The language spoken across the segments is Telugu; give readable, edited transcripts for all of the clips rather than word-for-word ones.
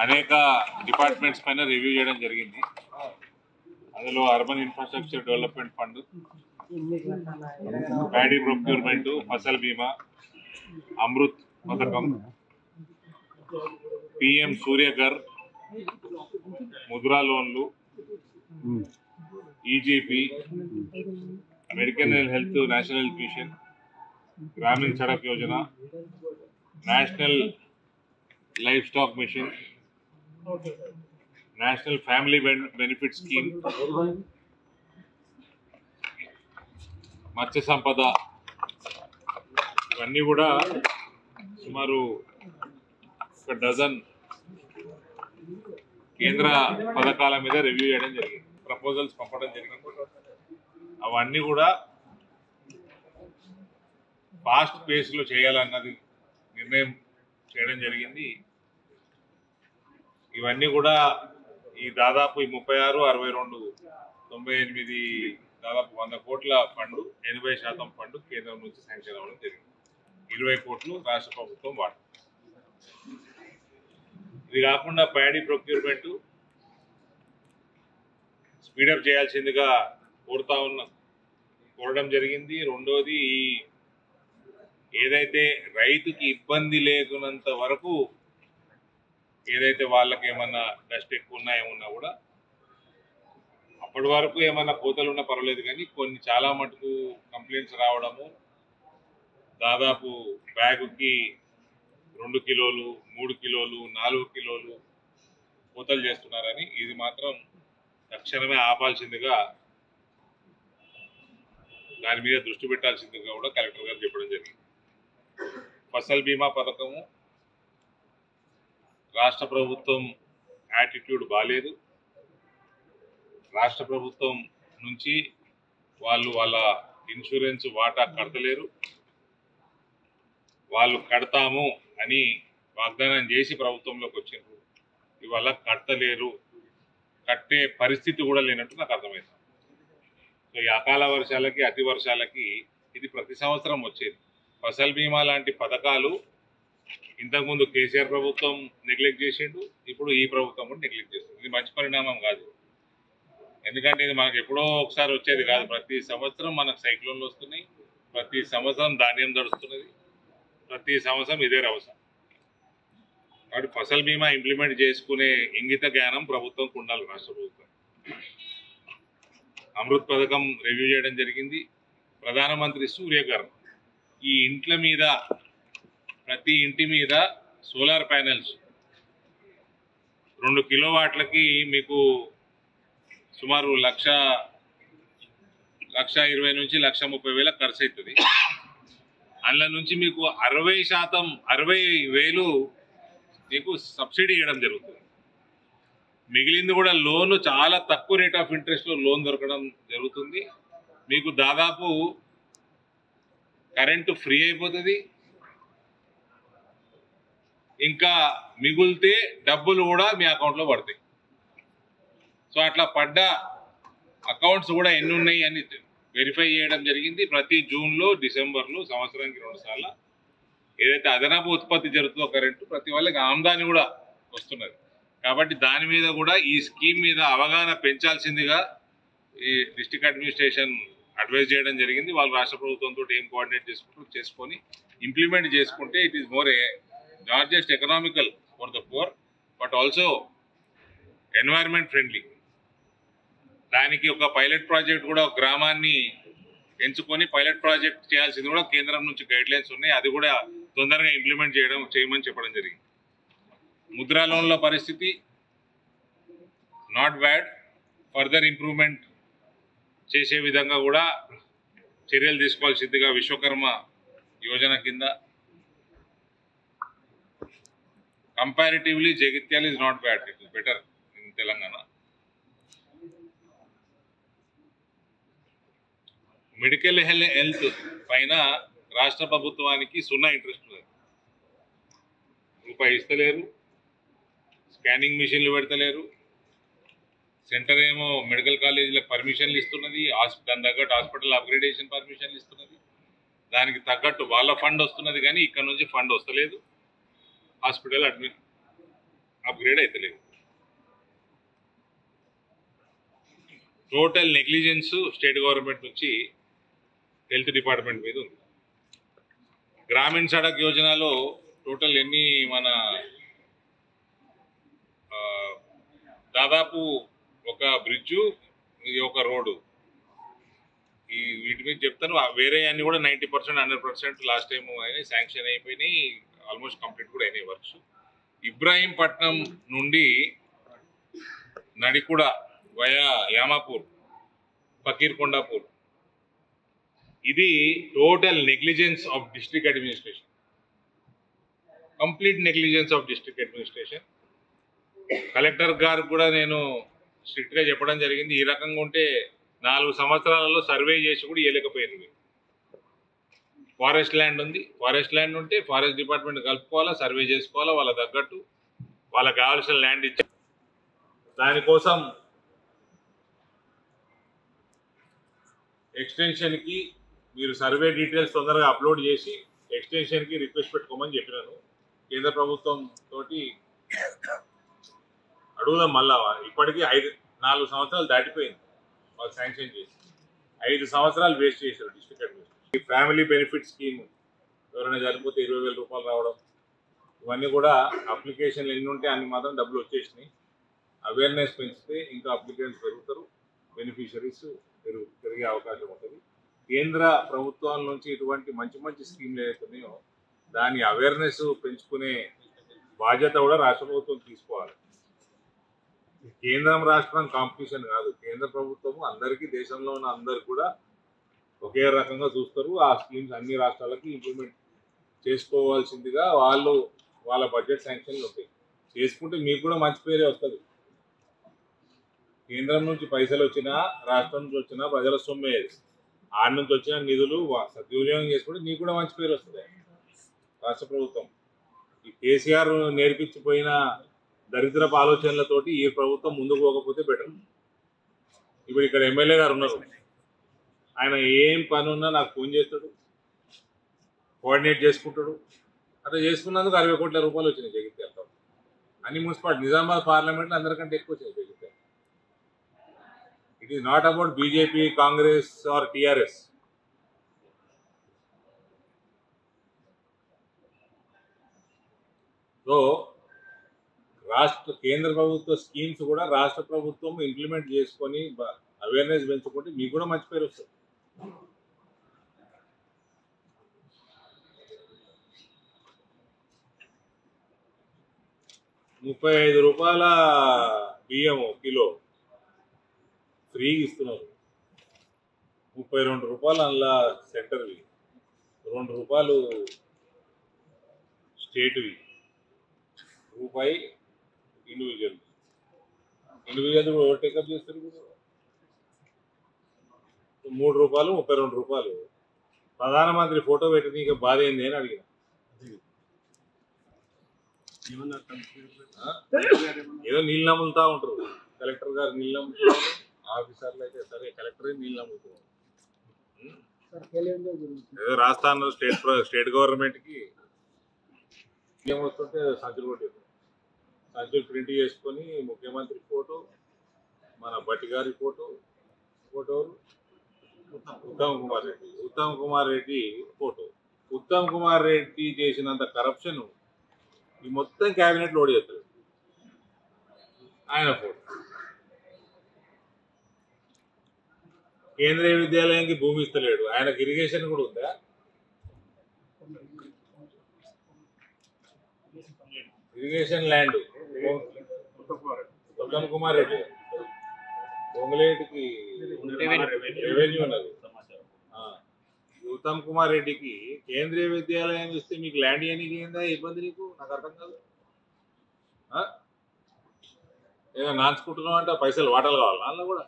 అనేక డిపార్ట్మెంట్స్ పైన రివ్యూ చేయడం జరిగింది. అందులో urban infrastructure development fund, paddy procurement, Fasal Bima, Amrut పథకం, పిఎం సూర్యఘర్, ముద్రా లోన్లు, ఈజీపీ, medical health national health mission, Gramin Sadak Yojana, national livestock mission, national family benefit scheme, Matsya Sampada, ఇవన్నీ కూడా సుమారు ఒక డజన్ కేంద్ర పథకాల మీద రివ్యూ చేయడం జరిగింది. ప్రపోజల్స్ పంపడం జరిగింది. అవన్నీ కూడా ఫాస్ట్ పేస్లో చేయాలన్నది నిర్ణయం చేయడం జరిగింది. ఇవన్నీ కూడా ఈ దాదాపు 36, 62, 98 దాదాపు 100 కోట్ల ఫండ్, 80% ఫండ్ కేంద్రం నుంచి శాంక్షన్ అవ్వడం జరిగింది. 20 కోట్లు రాష్ట్ర ప్రభుత్వం వాడు. ఇది కాకుండా ప్యాడీ ప్రొక్యూర్మెంట్ స్పీడప్ చేయాల్సిందిగా కోరడం జరిగింది. రెండోది, ఏదైతే రైతుకి ఇబ్బంది లేకున్నంత వరకు ఏదైతే వాళ్ళకి ఏమన్నా డస్ట్ ఎక్కువ ఉన్నా ఏమున్నా కూడా అప్పటి వరకు ఏమన్నా కోతలు ఉన్నా పర్వాలేదు, కానీ కొన్ని చాలా మటుకు కంప్లైంట్స్ రావడము, దాదాపు బ్యాగుకి 2 కిలోలు, 3 కిలోలు, 4 కిలోలు కోతలు చేస్తున్నారని, ఇది మాత్రం తక్షణమే ఆపాల్సిందిగా, దాని మీద దృష్టి పెట్టాల్సిందిగా కూడా కలెక్టర్ గారు చెప్పడం జరిగింది. ఫసల్ బీమా పథకము రాష్ట్ర ప్రభుత్వం యాటిట్యూడ్ బాలేదు. రాష్ట్ర ప్రభుత్వం నుంచి వాళ్ళ ఇన్సూరెన్స్ వాటా కడతలేరు. వాళ్ళు కడతాము అని వాగ్దానం చేసి ప్రభుత్వంలోకి వచ్చిండ్రు, ఇవాళ కట్టలేరు, కట్టే పరిస్థితి కూడా లేనట్టు నాకు అర్థమవుతుంది. సో ఈ అకాల వర్షాలకి, అతి వర్షాలకి ఇది ప్రతి సంవత్సరం వచ్చేది. ఫసల్ బీమా లాంటి పథకాలు ఇంతకుముందు కేసీఆర్ ప్రభుత్వం నెగ్లెక్ట్ చేసిండు, ఇప్పుడు ఈ ప్రభుత్వం కూడా నెగ్లెక్ట్ చేస్తుంది. ఇది మంచి పరిణామం కాదు. ఎందుకంటే ఇది మనకు ఎప్పుడో ఒకసారి వచ్చేది కాదు. ప్రతి సంవత్సరం మనకు సైక్లోన్లు వస్తున్నాయి, ప్రతి సంవత్సరం ధాన్యం దడుస్తున్నది, ప్రతి సంవత్సరం ఇదే రవసరం. కాబట్టి ఫసల్ బీమా ఇంప్లిమెంట్ చేసుకునే ఇంగిత జ్ఞానం ప్రభుత్వంకు ఉండాలి. రాష్ట్ర ప్రభుత్వం అమృత్ పథకం రివ్యూ చేయడం జరిగింది. ప్రధానమంత్రి సూర్యఘర్, ఈ ఇంట్ల మీద, ప్రతి ఇంటి మీద సోలార్ ప్యానెల్స్ 2 కిలోవాట్లకి మీకు సుమారు 1,20,000 నుంచి 1,30,000 ఖర్చు అవుతుంది. అందులో నుంచి మీకు 60,000 మీకు సబ్సిడీ ఇవ్వడం జరుగుతుంది. మిగిలింది కూడా లోను చాలా తక్కువ రేట్ ఆఫ్ ఇంట్రెస్ట్లో లోన్ దొరకడం జరుగుతుంది. మీకు దాదాపు కరెంటు ఫ్రీ అయిపోతుంది. ఇంకా మిగిలితే డబ్బులు కూడా మీ అకౌంట్లో పడతాయి. సో అట్లా పడ్డ అకౌంట్స్ కూడా ఎన్ని ఉన్నాయి అని వెరిఫై చేయడం జరిగింది. ప్రతి జూన్లో, డిసెంబర్లో సంవత్సరానికి 2 సార్లు ఏదైతే అదనపు ఉత్పత్తి జరుగుతుందో కరెంటు, ప్రతి వాళ్ళకి ఆమ్దాని కూడా వస్తున్నది. కాబట్టి దాని మీద కూడా ఈ స్కీమ్ మీద అవగాహన పెంచాల్సిందిగా ఈ డిస్ట్రిక్ట్ అడ్మినిస్ట్రేషన్ అడ్వైజ్ చేయడం జరిగింది. వాళ్ళు రాష్ట్ర ప్రభుత్వంతో ఏం కోఆర్డినేట్ చేసుకొని ఇంప్లిమెంట్ చేసుకుంటే it is more not just economical for the poor but also environment friendly. దానికి ఒక పైలట్ ప్రాజెక్ట్ కూడా, ఒక గ్రామాన్ని ఎంచుకొని పైలట్ ప్రాజెక్ట్ చేయాల్సింది కూడా కేంద్రం నుంచి గైడ్ లైన్స్ ఉన్నాయి. అది కూడా తొందరగా ఇంప్లిమెంట్ చేయమని చెప్పడం జరిగింది. ముద్రా లోన్ల పరిస్థితి నాట్ బ్యాడ్, ఫర్దర్ ఇంప్రూవ్మెంట్ చేసే విధంగా కూడా చర్యలు తీసుకోవాల్సిందిగా విశ్వకర్మ యోజన కింద comparatively Jagtial is not bad, it is better in Telangana. Medical health పైన రాష్ట్ర ప్రభుత్వానికి 0 ఇంట్రెస్ట్ ఉంది. రూపాయి ఇస్తలేరు, స్కానింగ్ మిషన్లు పెడతలేరు. సెంటర్ ఏమో మెడికల్ కాలేజీలకు పర్మిషన్లు ఇస్తున్నది, దాని తగ్గట్టు హాస్పిటల్ అప్గ్రేడేషన్ పర్మిషన్లు ఇస్తున్నది. దానికి తగ్గట్టు వాళ్ళ ఫండ్ వస్తున్నది కానీ ఇక్కడ నుంచి ఫండ్ వస్తలేదు. హాస్పిటల్ అప్గ్రేడ్ అవుతలేదు. టోటల్ నెగ్లిజెన్స్ స్టేట్ గవర్నమెంట్ నుంచి హెల్త్ డిపార్ట్మెంట్ మీద ఉంది. గ్రామీణ సడక్ యోజనలో టోటల్ ఎన్ని మన దాదాపు ఒక బ్రిడ్జు, ఒక రోడ్డు, ఈ వీటి మీద చెప్తాను. వేరే అన్ని కూడా 90% 100% లాస్ట్ టైం అయినాయి, శాంక్షన్ అయిపోయినాయి, ఆల్మోస్ట్ కంప్లీట్ కూడా అయినాయి వర్క్స్. ఇబ్రాహీంపట్నం నుండి నడికుడ వయా యామాపూర్, ఫకీర్కొండాపూర్, ఇది total negligence of district administration, complete negligence of district administration. Collector గారు కూడా నేను స్ట్రిక్ట్గా చెప్పడం జరిగింది, ఈ రకంగా ఉంటే 4 సంవత్సరాలలో సర్వే చేసి కూడా ఇవ్వలేకపోయింది. ఫారెస్ట్ ల్యాండ్ ఉంది, ఫారెస్ట్ ల్యాండ్ ఉంటే ఫారెస్ట్ డిపార్ట్మెంట్ కలుపుకోవాలా, సర్వే చేసుకోవాలా, వాళ్ళ తగ్గట్టు వాళ్ళకి కావాల్సిన ల్యాండ్ ఇచ్చారు. దానికోసం ఎక్స్టెన్షన్కి మీరు సర్వే డీటెయిల్స్ తొందరగా అప్లోడ్ చేసి ఎక్స్టెన్షన్కి రిక్వెస్ట్ పెట్టుకోమని చెప్పినాను. కేంద్ర ప్రభుత్వం తోటి అడుగుదాం మళ్ళా. ఇప్పటికీ 4 సంవత్సరాలు దాటిపోయింది వాళ్ళు శాంక్షన్ చేసి, 5 సంవత్సరాలు వేస్ట్ చేశారు డిస్ట్రిక్ట్ అడ్మినిస్ట్రేషన్. ఈ ఫ్యామిలీ బెనిఫిట్ స్కీమ్ ఎవరైనా చనిపోతే 20,000 రూపాయలు రావడం, ఇవన్నీ కూడా అప్లికేషన్లు ఎన్ని ఉంటే అన్ని మాత్రం డబ్బులు వచ్చేసినాయి. అవేర్నెస్ పెంచితే ఇంకా అప్లికెంట్స్ పెరుగుతారు, బెనిఫిషరీస్ పెరిగే అవకాశం ఉంటుంది. కేంద్ర ప్రభుత్వాల నుంచి ఇటువంటి మంచి మంచి స్కీమ్లు ఏవైతున్నాయో దాని అవేర్నెస్ పెంచుకునే బాధ్యత కూడా రాష్ట్ర ప్రభుత్వం తీసుకోవాలి. కేంద్రం రాష్ట్రం కాంపిటీషన్ కాదు, కేంద్ర ప్రభుత్వము అందరికీ, దేశంలో ఉన్న అందరికి కూడా ఒకే రకంగా చూస్తారు. ఆ స్కీమ్స్ అన్ని రాష్ట్రాలకి ఇంప్లిమెంట్ చేసుకోవాల్సిందిగా వాళ్ళ బడ్జెట్ శాంక్షన్లు ఉంటాయి. చేసుకుంటే మీకు కూడా మంచి పేరే వస్తుంది. కేంద్రం నుంచి పైసలు వచ్చినా, రాష్ట్రం నుంచి వచ్చినా ప్రజల సొమ్మే, ఆడ నుంచి వచ్చిన నిధులు సద్వినియోగం చేసుకుంటే నీకు కూడా మంచి పేరు వస్తుంది. రాష్ట్ర ప్రభుత్వం ఈ కేసీఆర్ నేర్పించిపోయిన దరిద్రపు ఆలోచనలతోటి ఈ ప్రభుత్వం ముందుకు పోకపోతే బెటర్. ఇప్పుడు ఇక్కడ ఎమ్మెల్యే గారు ఉన్నారు, ఆయన ఏం పని ఉన్నా నాకు ఫోన్ చేస్తాడు, కోఆర్డినేట్ చేసుకుంటాడు. అట్లా చేసుకున్నందుకు 60 కోట్ల రూపాయలు వచ్చినాయి జగిత్యాల. అన్ని మున్సిపాలిటీ నిజామాబాద్ పార్లమెంట్లో అందరికంటే ఎక్కువ వచ్చినాయి Jagtial. It is not about BJP, Congress or TRS. So కేంద్ర ప్రభుత్వ స్కీమ్స్ కూడా రాష్ట్ర ప్రభుత్వం ఇంప్లిమెంట్ చేసుకొని అవేర్నెస్ పెంచుకుంటే మీకు కూడా మంచి పేరు వస్తుంది. ₹35 బియ్యం కిలో ఫ్రీగా ఇస్తున్నారు. ₹32 అందులో సెంటర్వి, ₹2 స్టేట్వి, రూపాయి ఇండివిజువల్ కూడా ఓవర్ టేకప్ చేస్తారు. ₹3, ₹32. ప్రధానమంత్రి ఫోటో పెట్టి నీకు బాధ ఏంది అని అడిగిన. ఏదో నీళ్ళు నమ్ములుతా ఉంటారు, కలెక్టర్ గారు నీళ్ళు నమ్ముతున్నారు, ఆఫీసర్లు అయితే సరే కలెక్టరే నీళ్ళు నమ్ముతున్నారు. ఏదో రాస్తా అన్నారు స్టేట్ గవర్నమెంట్కి. ఏమొస్తుంటే సంచులు కొట్టేది, సంచులు ప్రింట్ చేసుకొని ముఖ్యమంత్రి ఫోటో, మన భట్టి గారి ఫోటో, ఉత్తమ్ కుమార్ రెడ్డి ఫోటో. ఉత్తమ్ కుమార్ రెడ్డి చేసినంత కరప్షన్ ఈ మొత్తం క్యాబినెట్ లోడ్ చేస్తాడు. ఆయన ఫోటో. కేంద్రీయ విద్యాలయానికి భూమి ఇస్తలేడు, ఆయనకు ఇరిగేషన్ కూడా ఉందా? ఇరిగేషన్ ల్యాండ్ ఉత్తమ్ కుమార్ రెడ్డి, పొంగులేటికి రెవెన్యూ ఉన్నది. ఉత్తమ్ కుమార్ రెడ్డికి కేంద్రీయ విద్యాలయం ఇస్తే మీకు ల్యాండ్ ఇవ్వడానికి ఏందా ఇబ్బంది? నీకు నాకు అర్థం కాదు. ఏదో నాచుకుంటున్నావు అంటే పైసలు వాటాలు కావాలి అందులో కూడా.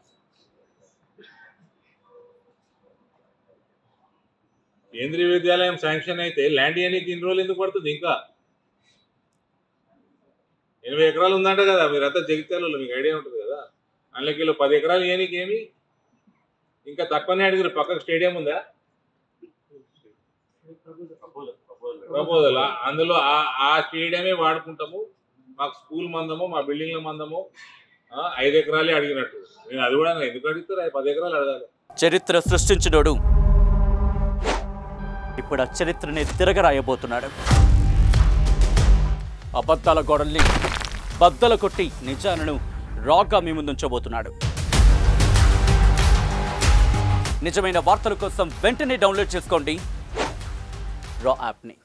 కేంద్రీయ విద్యాలయం శాంక్షన్ అయితే ల్యాండ్ ఇవ్వడానికి ఇన్ని రోజులు ఎందుకు పడుతుంది? ఇంకా 80 ఎకరాలు ఉందంట కదా, మీరంతా జగిత్యాలలో, మీకు ఐడియా ఉంటుంది కదా. అందులోకి 10 ఎకరాలు ఇవ్వడానికి ఏమి ఇంకా తక్కువనే అడిగారు. పక్కకు స్టేడియం ఉందా? ప్రపోజల్ అందులో ఆ స్టేడియమే వాడుకుంటాము, మాకు స్కూల్ మందము, మా బిల్డింగ్ల మందము 5 ఎకరాలే అడిగినట్టు. నేను అది కూడా ఎందుకు అడుగుతారు, 10 ఎకరాలు అడగాలి. చరిత్ర సృష్టించినోడు ఇప్పుడు ఆ చరిత్రని తిరగరాయబోతున్నాడు. అబద్ధాల గోడల్ని బద్దల కొట్టి నిజాలను రాగా మీ ముందుంచబోతున్నాడు. నిజమైన వార్తల కోసం వెంటనే డౌన్లోడ్ చేసుకోండి రా యాప్ని.